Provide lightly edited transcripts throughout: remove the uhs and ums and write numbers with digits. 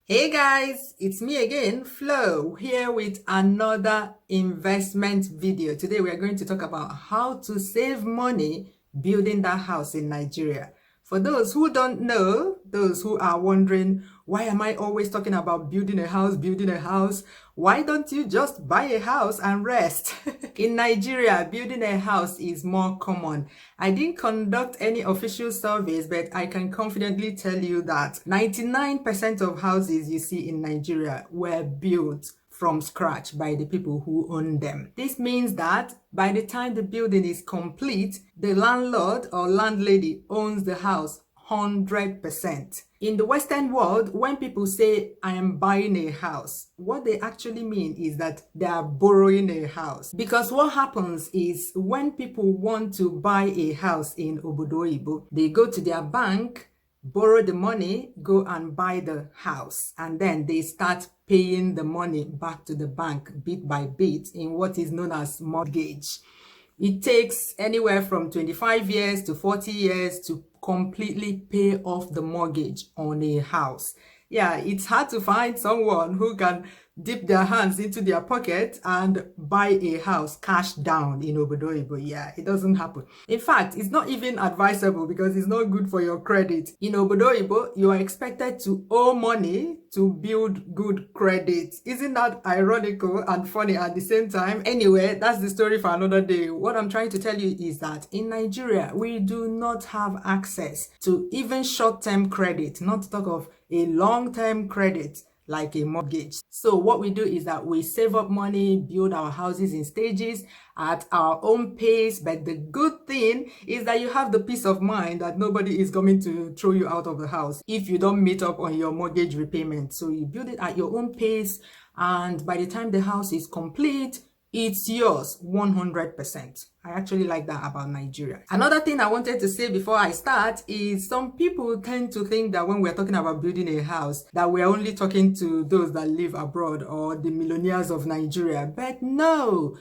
Hey guys, it's me again, Flo, here with another investment video. Today we are going to talk about how to save money building that house in Nigeria. For those who don't know, those who are wondering, why am I always talking about building a house? Why don't you just buy a house and rest? In Nigeria, building a house is more common. I didn't conduct any official surveys, but I can confidently tell you that 99% of houses you see in Nigeria were built from scratch by the people who own them. This means that by the time the building is complete, the landlord or landlady owns the house 100%. In the Western world, when people say, I am buying a house, what they actually mean is that they are borrowing a house. Because what happens is when people want to buy a house in Obodo Oyibo, they go to their bank, borrow the money, go and buy the house, and then they start paying the money back to the bank bit by bit in what is known as mortgage. It takes anywhere from 25 years to 40 years to completely pay off the mortgage on a house. Yeah, it's hard to find someone who can dip their hands into their pocket and buy a house cash down in Obodo Oyibo. Yeah, it doesn't happen. In fact, it's not even advisable because it's not good for your credit. In Obodo Oyibo, you are expected to owe money to build good credit. Isn't that ironical and funny at the same time? Anyway, that's the story for another day. What I'm trying to tell you is that in Nigeria, we do not have access to even short-term credit, not to talk of a long-term credit like a mortgage. So what we do is that we save up money, build our houses in stages at our own pace. But the good thing is that you have the peace of mind that nobody is coming to throw you out of the house if you don't meet up on your mortgage repayment. So you build it at your own pace, and by the time the house is complete, it's yours 100%. I actually like that about Nigeria. Another thing I wanted to say before I start is some people tend to think that when we're talking about building a house, that we're only talking to those that live abroad or the millionaires of Nigeria. But no,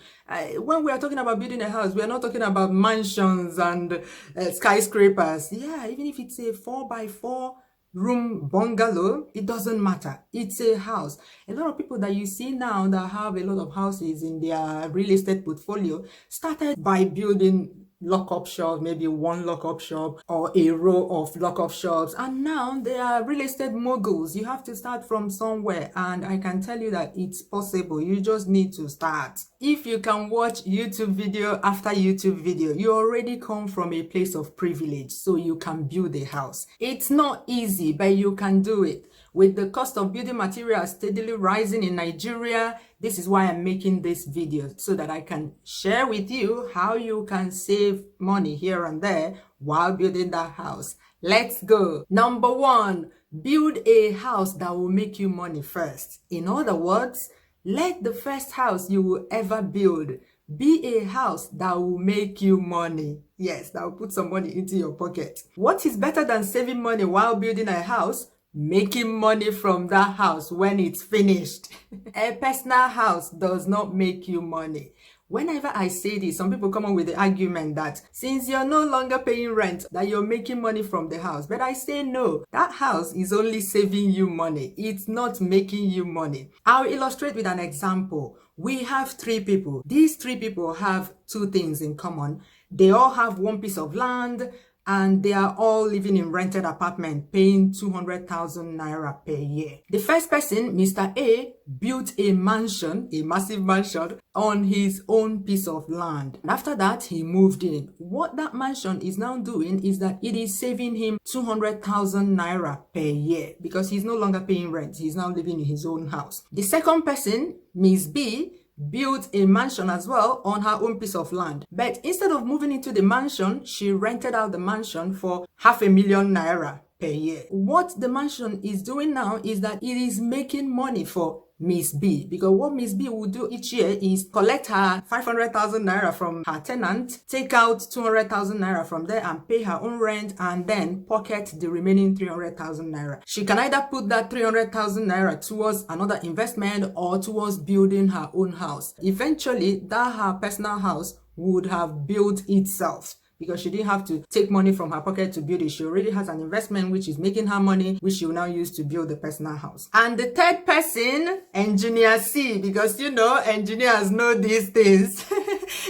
when we are talking about building a house, we are not talking about mansions and skyscrapers. Yeah, even if it's a 4x4 room bungalow, it doesn't matter. It's a house. A lot of people that you see now that have a lot of houses in their real estate portfolio started by building lock-up shops, maybe one lock-up shop or a row of lock-up shops, and now they are real estate moguls. You have to start from somewhere, and I can tell you that it's possible. You just need to start. If you can watch YouTube video after YouTube video, you already come from a place of privilege, so you can build a house. It's not easy, but you can do it. With the cost of building materials steadily rising in Nigeria, this is why I'm making this video, so that I can share with you how you can save money here and there while building that house. Let's go. Number one, build a house that will make you money first. In other words, let the first house you will ever build be a house that will make you money. Yes, that will put some money into your pocket. What is better than saving money while building a house? Making money from that house when it's finished. A personal house does not make you money. Whenever I say this, some people come up with the argument that since you're no longer paying rent, that you're making money from the house. But I say no, that house is only saving you money. It's not making you money. I'll illustrate with an example. We have 3 people. These 3 people have 2 things in common. They all have one piece of land, and they are all living in rented apartment, paying 200,000 naira per year. The first person, Mr. A, built a mansion, a massive mansion, on his own piece of land. And after that, he moved in. What that mansion is now doing is that it is saving him 200,000 naira per year because he's no longer paying rent. He's now living in his own house. The second person, Ms. B, built a mansion as well on her own piece of land. But instead of moving into the mansion, she rented out the mansion for 500,000 naira per year. What the mansion is doing now is that it is making money for Miss B, because what Miss B will do each year is collect her 500,000 naira from her tenant, take out 200,000 naira from there and pay her own rent, and then pocket the remaining 300,000 naira. She can either put that 300,000 naira towards another investment or towards building her own house. Eventually, that her personal house would have built itself because she didn't have to take money from her pocket to build it. She already has an investment which is making her money, which she will now use to build the personal house. And the third person, engineer C, because you know, engineers know these things.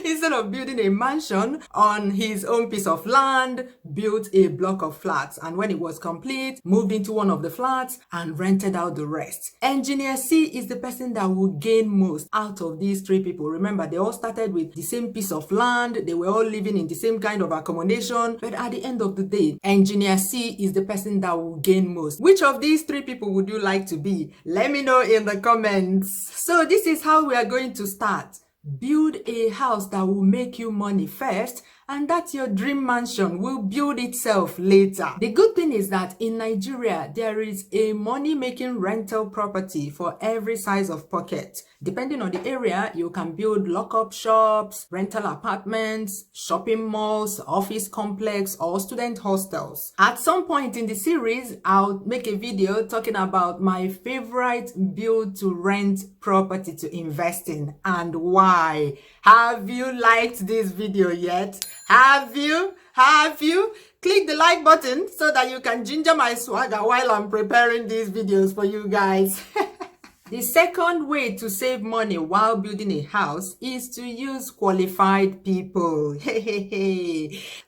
Instead of building a mansion on his own piece of land, built a block of flats, and when it was complete, moved into one of the flats and rented out the rest. Engineer C is the person that will gain most out of these three people. Remember, they all started with the same piece of land, they were all living in the same kind of accommodation, but at the end of the day, engineer C is the person that will gain most. Which of these three people would you like to be? Let me know in the comments. So this is how we are going to start. Build a house that will make you money first, and that your dream mansion will build itself later. The good thing is that in Nigeria, there is a money-making rental property for every size of pocket. Depending on the area, you can build lock-up shops, rental apartments, shopping malls, office complex, or student hostels. At some point in the series, I'll make a video talking about my favorite build-to-rent property to invest in and why. Have you liked this video yet? Have you? Click the like button so that you can ginger my swagger while I'm preparing these videos for you guys. The second way to save money while building a house is to use qualified people.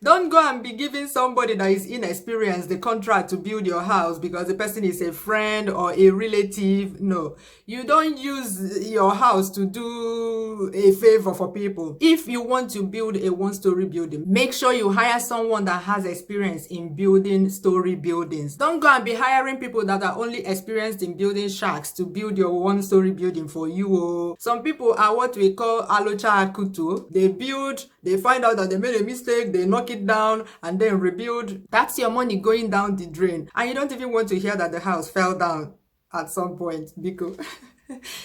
Don't go and be giving somebody that is inexperienced the contract to build your house because the person is a friend or a relative. No, you don't use your house to do a favor for people. If you want to build a one-story building, make sure you hire someone that has experience in building story buildings. Don't go and be hiring people that are only experienced in building shacks to build your one-story building for you. Some people are what we call alocha akutu. They build, they find out that they made a mistake, they knock it down and then rebuild. That's your money going down the drain, and you don't even want to hear that the house fell down at some point, because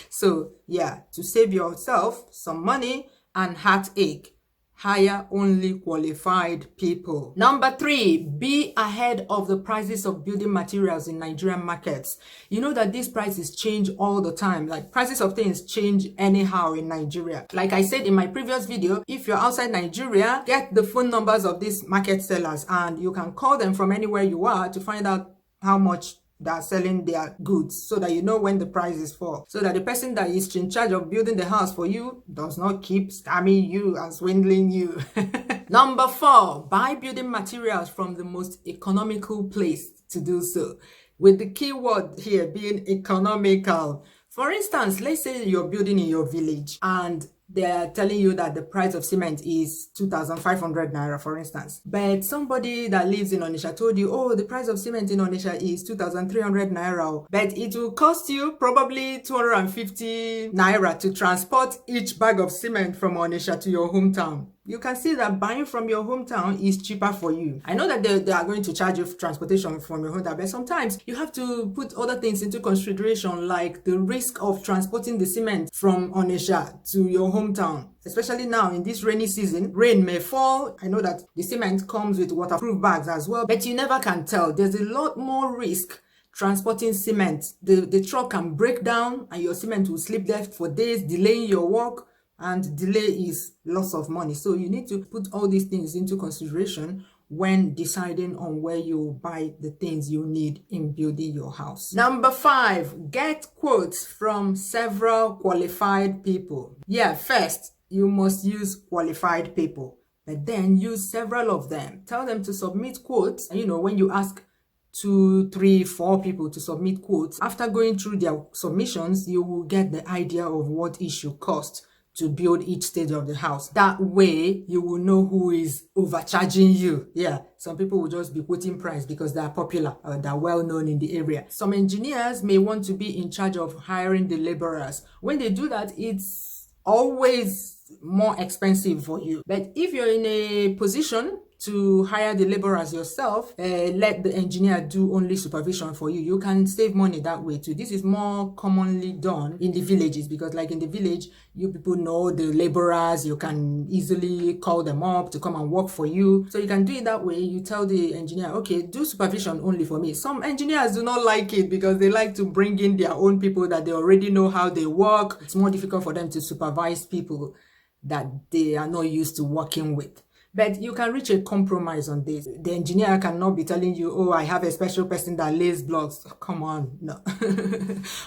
so yeah, to save yourself some money and heartache, hire only qualified people. Number 3, be ahead of the prices of building materials in Nigerian markets. You know that these prices change all the time. Like, prices of things change anyhow in Nigeria. Like I said in my previous video, if you're outside Nigeria, get the phone numbers of these market sellers and you can call them from anywhere you are to find out how much they are selling their goods, so that you know when the prices fall, so that the person that is in charge of building the house for you does not keep scamming you and swindling you. Number 4, buy building materials from the most economical place to do so, with the key word here being economical. For instance, let's say you're building in your village and they're telling you that the price of cement is 2,500 naira, for instance. But somebody that lives in Onitsha told you, oh, the price of cement in Onitsha is 2,300 naira. But it will cost you probably 250 naira to transport each bag of cement from Onitsha to your hometown. You can see that buying from your hometown is cheaper for you. I know that they are going to charge you for transportation from your hometown, but sometimes you have to put other things into consideration, like the risk of transporting the cement from Onitsha to your hometown. Especially now in this rainy season, rain may fall. I know that the cement comes with waterproof bags as well, but you never can tell. There's a lot more risk transporting cement. The truck can break down and your cement will sleep there for days, delaying your work. And delay is loss of money. So you need to put all these things into consideration when deciding on where you buy the things you need in building your house. Number 5, get quotes from several qualified people. Yeah, first, you must use qualified people, but then use several of them. Tell them to submit quotes. And you know, when you ask 2, 3, 4 people to submit quotes, after going through their submissions, you will get the idea of what it should cost to build each stage of the house. That way, you will know who is overcharging you. Yeah, some people will just be quoting price because they are popular or they're well known in the area. Some engineers may want to be in charge of hiring the laborers. When they do that, it's always more expensive for you. But if you're in a position to hire the laborers yourself, let the engineer do only supervision for you, you can save money that way too. This is more commonly done in the villages because, like, in the village, you people know the laborers, you can easily call them up to come and work for you. So you can do it that way. You tell the engineer, okay, do supervision only for me. Some engineers do not like it because they like to bring in their own people that they already know how they work. It's more difficult for them to supervise people that they are not used to working with. But you can reach a compromise on this. The engineer cannot be telling you, oh, I have a special person that lays blocks. Come on, no.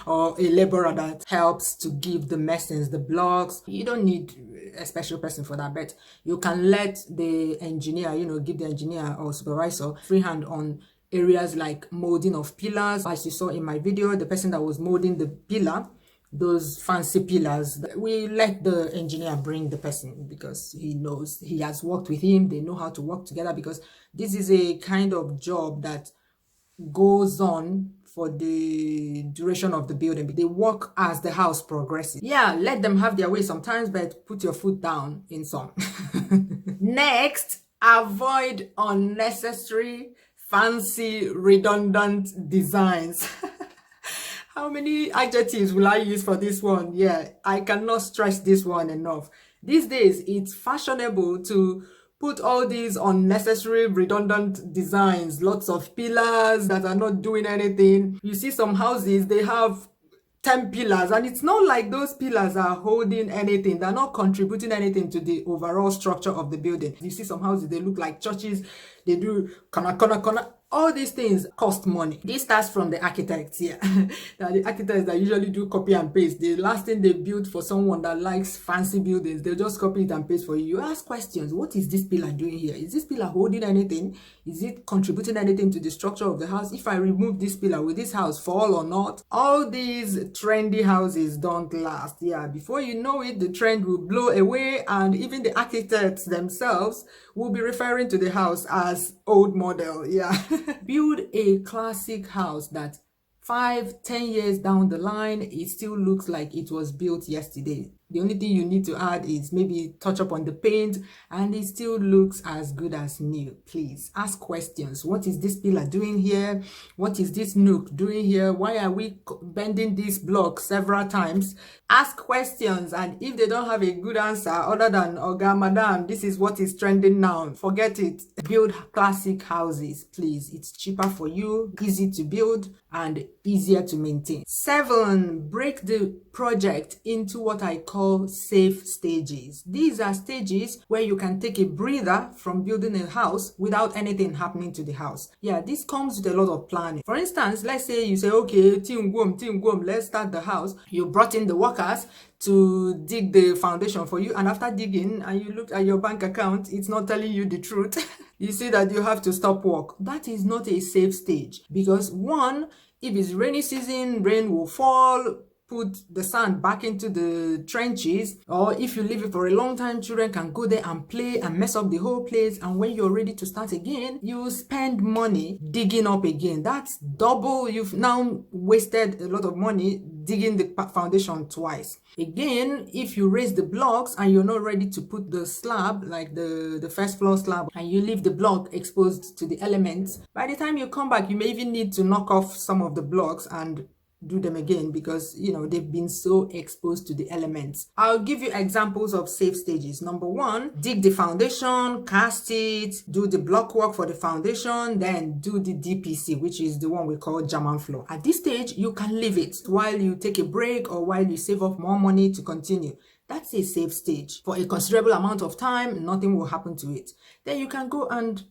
Or a laborer that helps to give the masons the blocks. You don't need a special person for that, but you can let the engineer, give the engineer or supervisor free hand on areas like molding of pillars. As you saw in my video, the person that was molding the pillar, those fancy pillars, we let the engineer bring the person because he knows, he has worked with him, they know how to work together, because this is a kind of job that goes on for the duration of the building. They work as the house progresses. Yeah, let them have their way sometimes, but put your foot down in some. Next, avoid unnecessary, fancy, redundant designs. How many adjectives will I use for this one? Yeah, I cannot stress this one enough. These days, it's fashionable to put all these unnecessary, redundant designs, lots of pillars that are not doing anything. You see some houses, they have 10 pillars, and it's not like those pillars are holding anything. They're not contributing anything to the overall structure of the building. You see some houses, they look like churches. They do corner. All these things cost money. This starts from the architects here. Now, the architects that usually do copy and paste. The last thing they build for someone that likes fancy buildings, they'll just copy it and paste for you. You ask questions. What is this pillar doing here? Is this pillar holding anything? Is it contributing anything to the structure of the house? If I remove this pillar, will this house fall or not? All these trendy houses don't last. Yeah, before you know it, the trend will blow away, and even the architects themselves will be referring to the house as old model. Yeah. Build a classic house that 5-10 years down the line, it still looks like it was built yesterday. The only thing you need to add is maybe touch up on the paint, and it still looks as good as new. Please ask questions. What is this pillar doing here? What is this nook doing here? Why are we bending this block several times? Ask questions, and if they don't have a good answer other than, "Oga, madam, this is what is trending now," forget it. Build classic houses, please. It's cheaper for you, easy to build, and easier to maintain. 7, break the project into what I call safe stages. These are stages where you can take a breather from building a house without anything happening to the house. Yeah, this comes with a lot of planning. For instance, let's say you say, okay, team Gwom, let's start the house. You brought in the workers to dig the foundation for you, and after digging and you look at your bank account, it's not telling you the truth. You see that you have to stop work. That is not a safe stage, because one, if it's rainy season, rain will fall, put the sand back into the trenches, or if you leave it for a long time, children can go there and play and mess up the whole place, and when you're ready to start again, you spend money digging up again. That's double. You've now wasted a lot of money digging the foundation twice. Again, if you raise the blocks and you're not ready to put the slab, like the first floor slab, and you leave the block exposed to the elements, by the time you come back, you may even need to knock off some of the blocks and do them again, because they've been so exposed to the elements. I'll give you examples of safe stages. Number 1, dig the foundation, cast it, do the block work for the foundation, then do the DPC, which is the one we call German floor. At this stage, you can leave it while you take a break or while you save up more money to continue. That's a safe stage. For a considerable amount of time, nothing will happen to it. Then you can go and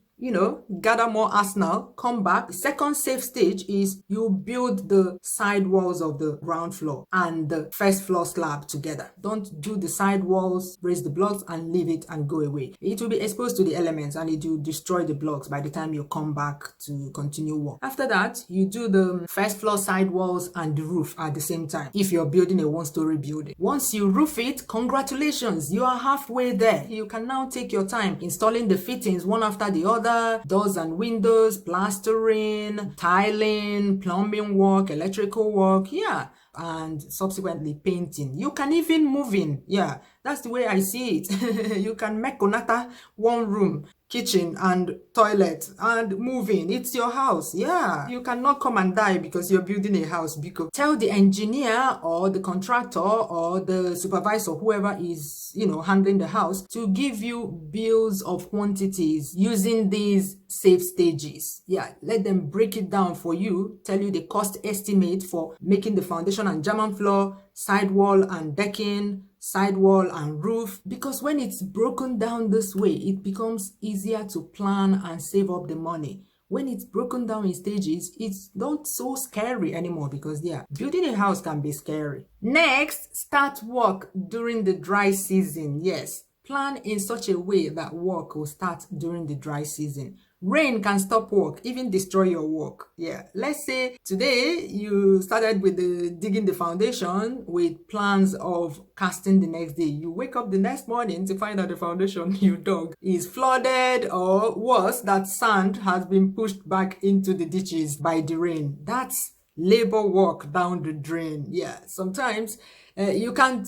gather more arsenal, come back. The second safe stage is you build the side walls of the ground floor and the first floor slab together. Don't do the side walls, raise the blocks and leave it and go away. It will be exposed to the elements and it will destroy the blocks by the time you come back to continue work. After that, you do the first floor side walls and the roof at the same time if you're building a one-story building. Once you roof it, congratulations, you are halfway there. You can now take your time installing the fittings one after the other. Doors and windows, plastering, tiling, plumbing work, electrical work, yeah, and subsequently painting. You can even move in. Yeah, that's the way I see it. You can make Konata one room, kitchen and toilet and move in. It's your house. Yeah, you cannot come and die because you're building a house. Because tell the engineer or the contractor or the supervisor, whoever is handling the house, to give you bills of quantities using these safe stages. Yeah, let them break it down for you, tell you the cost estimate for making the foundation and German floor, sidewall and decking, sidewall and roof, because when it's broken down this way, it becomes easier to plan and save up the money. When it's broken down in stages, it's not so scary anymore, because building a house can be scary. Next, start work during the dry season. Yes, plan in such a way that work will start during the dry season. Rain can stop work, even destroy your work. Let's say today you started with digging the foundation with plans of casting the next day. You wake up the next morning to find that the foundation you dug is flooded, or worse, that sand has been pushed back into the ditches by the rain. That's labor work down the drain. Sometimes you can't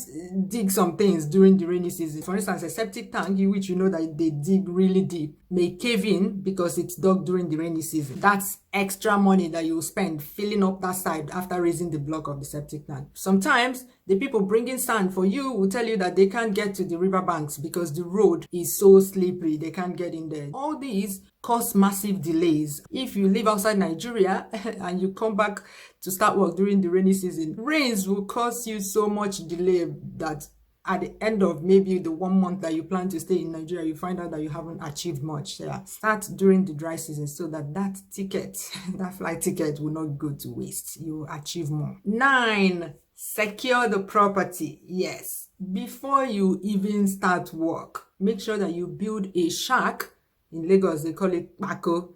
dig some things during the rainy season. For instance, a septic tank, which you know that they dig really deep, may cave in because it's dug during the rainy season. That's extra money that you spend filling up that side after raising the block of the septic tank. Sometimes the people bringing sand for you will tell you that they can't get to the riverbanks because the road is so slippery, they can't get in there. All these cause massive delays. If you live outside Nigeria and you come back to start work during the rainy season, rains will cause you so much delay that at the end of maybe the 1 month that you plan to stay in Nigeria, you find out that you haven't achieved much. Start during the dry season so that that flight ticket will not go to waste. You achieve more. 9, secure the property. Yes, before you even start work, make sure that you build a shack. In Lagos, they call it bako.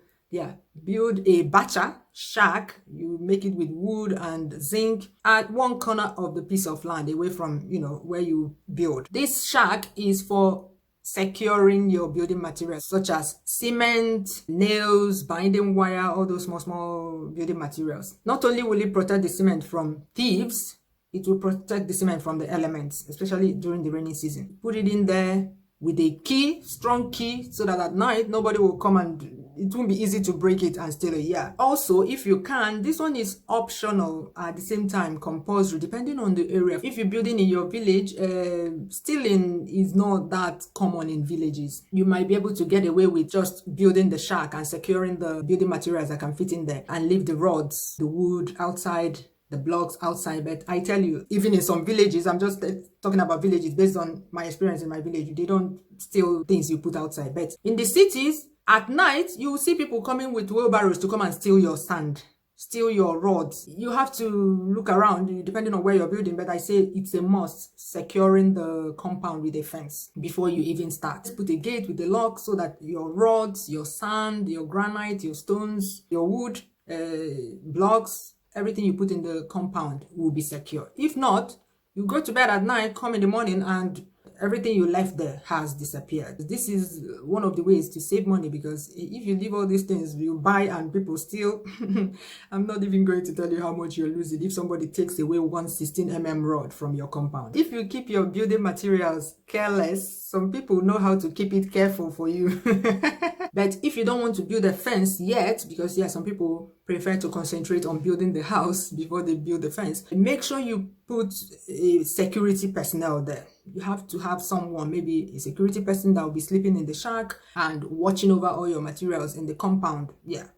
Build a bacha shack. You make it with wood and zinc at one corner of the piece of land away from, where you build. This shack is for securing your building materials such as cement, nails, binding wire, all those small building materials. Not only will it protect the cement from thieves, it will protect the cement from the elements, especially during the rainy season. Put it in there with a key, strong key, so that at night nobody will come and it won't be easy to break it and steal it. Also, if you can, this one is optional, at the same time compulsory, depending on the area. If you're building in your village, stealing is not that common in villages. You might be able to get away with just building the shack and securing the building materials that can fit in there and leave the rods, the wood outside, the blocks outside. But I tell you, even in some villages, I'm just talking about villages based on my experience in my village, they don't steal things you put outside. But in the cities, at night, you will see people coming with wheelbarrows to come and steal your sand, steal your rods. You have to look around depending on where you're building, but I say it's a must, securing the compound with a fence before you even start. Put a gate with a lock so that your rods, your sand, your granite, your stones, your wood, blocks, everything you put in the compound will be secure. If not, you go to bed at night, come in the morning, and everything you left there has disappeared. This is one of the ways to save money, because if you leave all these things you buy and people steal, I'm not even going to tell you how much you're losing if somebody takes away 116mm rod from your compound. If you keep your building materials careless, some people know how to keep it careful for you. But if you don't want to build a fence yet, because some people prefer to concentrate on building the house before they build the fence, make sure you put a security personnel there. You have to have someone, maybe a security person that will be sleeping in the shack and watching over all your materials in the compound. It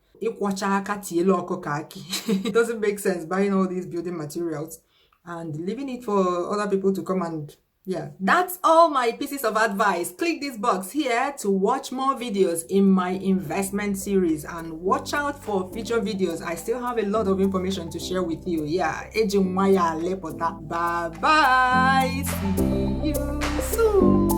doesn't make sense buying all these building materials and leaving it for other people to come and that's all my pieces of advice. Click this box here to watch more videos in my investment series, and watch out for future videos. I still have a lot of information to share with you. Bye bye. See you soon.